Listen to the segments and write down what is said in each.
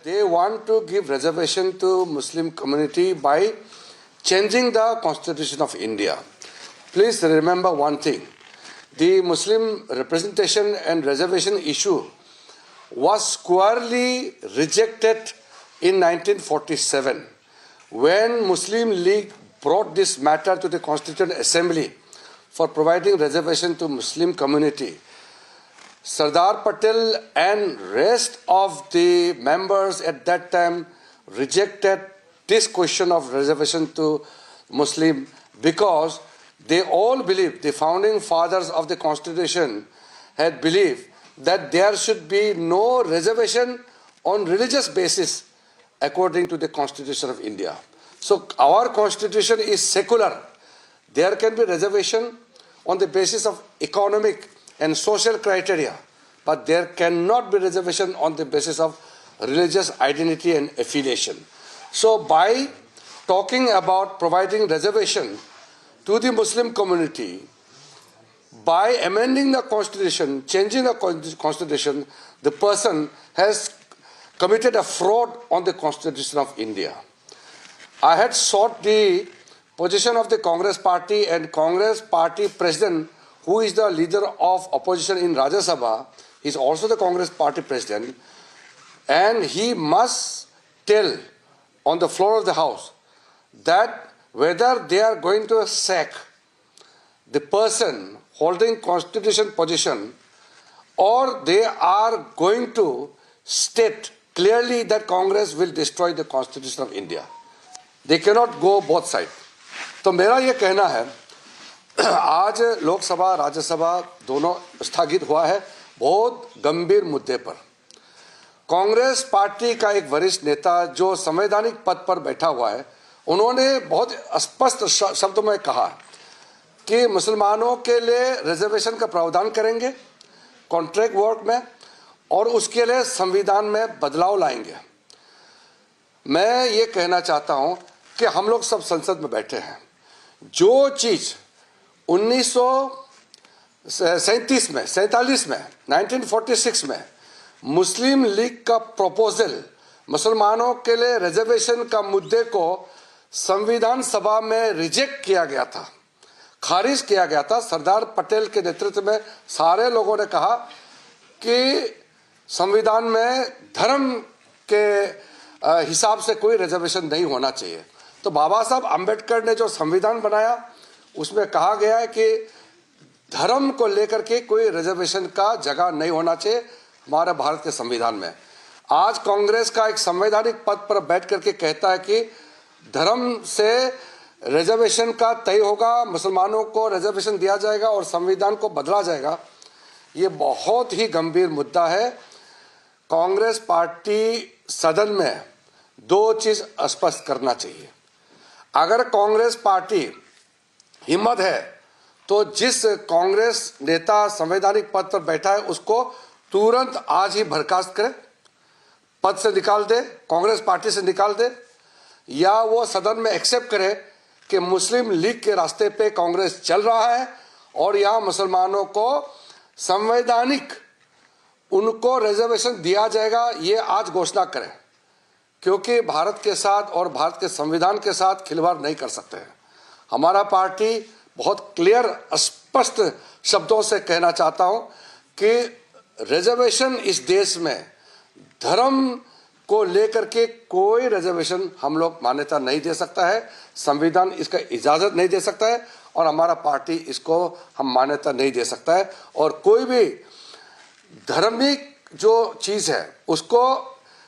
they want to give reservation to Muslim community by changing the Constitution of India. Please remember one thing. The Muslim representation and reservation issue was squarely rejected in 1947 when Muslim League brought this matter to the Constituent Assembly for providing reservation to Muslim community. Sardar Patel and rest of the members at that time rejected this question of reservation to Muslim because they all believed, the founding fathers of the Constitution had believed that there should be no reservation on religious basis according to the Constitution of India. So our Constitution is secular. There can be reservation on the basis of economic and social criteria, but there cannot be reservation on the basis of religious identity and affiliation. So by talking about providing reservation to the Muslim community, by amending the Constitution, changing the Constitution, the person has committed a fraud on the Constitution of India. I had sought the position of the Congress party and Congress party president, who is the leader of opposition in Rajya Sabha, he is also the Congress party president, and he must tell on the floor of the House that whether they are going to sack the person holding constitution position or they are going to state clearly that Congress will destroy the Constitution of India. They cannot go both sides. तो मेरा ये कहना है, आज लोकसभा राज्यसभा दोनों स्थगित हुआ है बहुत गंभीर मुद्दे पर। कांग्रेस पार्टी का एक वरिष्ठ नेता जो संवैधानिक पद पर बैठा हुआ है, उन्होंने बहुत स्पष्ट शब्दों में कहा कि मुसलमानों के लिए रिजर्वेशन का प्रावधान करेंगे कॉन्ट्रैक्ट वर्क में और उसके लिए संविधान में बदलाव लाएंगे। मैं ये कहना चाहता हूं कि हम लोग सब संसद में बैठे हैं, जो चीज 1947 में 1946 में मुस्लिम लीग का प्रपोजल मुसलमानों के लिए रिजर्वेशन का मुद्दे को संविधान सभा में रिजेक्ट किया गया था, खारिज किया गया था। सरदार पटेल के नेतृत्व में सारे लोगों ने कहा कि संविधान में धर्म के हिसाब से कोई रिजर्वेशन नहीं होना चाहिए। तो बाबा साहब अंबेडकर ने जो संविधान बनाया उसमें कहा गया है कि धर्म को लेकर के कोई रिजर्वेशन का जगह नहीं होना चाहिए हमारे भारत के संविधान में। आज कांग्रेस का एक संवैधानिक पद पर बैठ करके कहता है कि धर्म से रिजर्वेशन का तय होगा, मुसलमानों को रिजर्वेशन दिया जाएगा और संविधान को बदला जाएगा। ये बहुत ही गंभीर मुद्दा है। कांग्रेस पार्टी सदन में दो चीज स्पष्ट करना चाहिए। अगर कांग्रेस पार्टी हिम्मत है तो जिस कांग्रेस नेता संवैधानिक पद पर बैठा है उसको तुरंत आज ही बर्खास्त करे, पद से निकाल दे, कांग्रेस पार्टी से निकाल दे, या वो सदन में एक्सेप्ट करे कि मुस्लिम लीग के रास्ते पे कांग्रेस चल रहा है और यहाँ मुसलमानों को संवैधानिक उनको रिजर्वेशन दिया जाएगा, ये आज घोषणा करें, क्योंकि भारत के साथ और भारत के संविधान के साथ खिलवाड़ नहीं कर सकते हैं। हमारा पार्टी बहुत क्लियर स्पष्ट शब्दों से कहना चाहता हूं कि रिजर्वेशन इस देश में धर्म को लेकर के कोई रिजर्वेशन हम लोग मान्यता नहीं दे सकता है, संविधान इसका इजाजत नहीं दे सकता है और हमारा पार्टी इसको हम मान्यता नहीं दे सकता है। और कोई भी धार्मिक जो चीज है उसको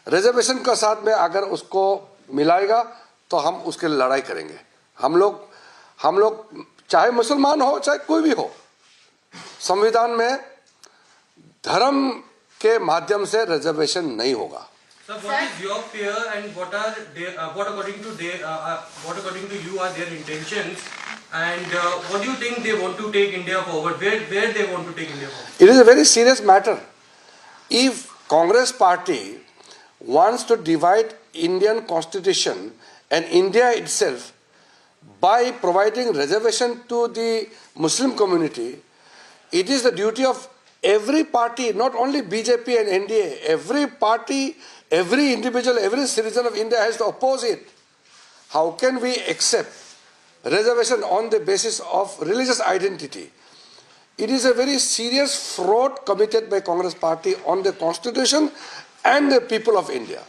रिजर्वेशन के साथ में अगर उसको मिलाएगा तो हम उसके लिए लड़ाई करेंगे। हम लोग चाहे मुसलमान हो चाहे कोई भी हो, संविधान में धर्म के माध्यम से रिजर्वेशन नहीं होगा। Sir, what is your fear and what according to you are their intentions, and what do you think they want to take India forward? Where they want to take India forward? It is a very serious matter. If Congress party wants to divide Indian constitution and India itself by providing reservation to the Muslim community, it is the duty of every party, not only BJP and NDA, every party Every individual, every citizen of India has to oppose it. How can we accept reservation on the basis of religious identity? It is a very serious fraud committed by Congress party on the constitution and the people of India.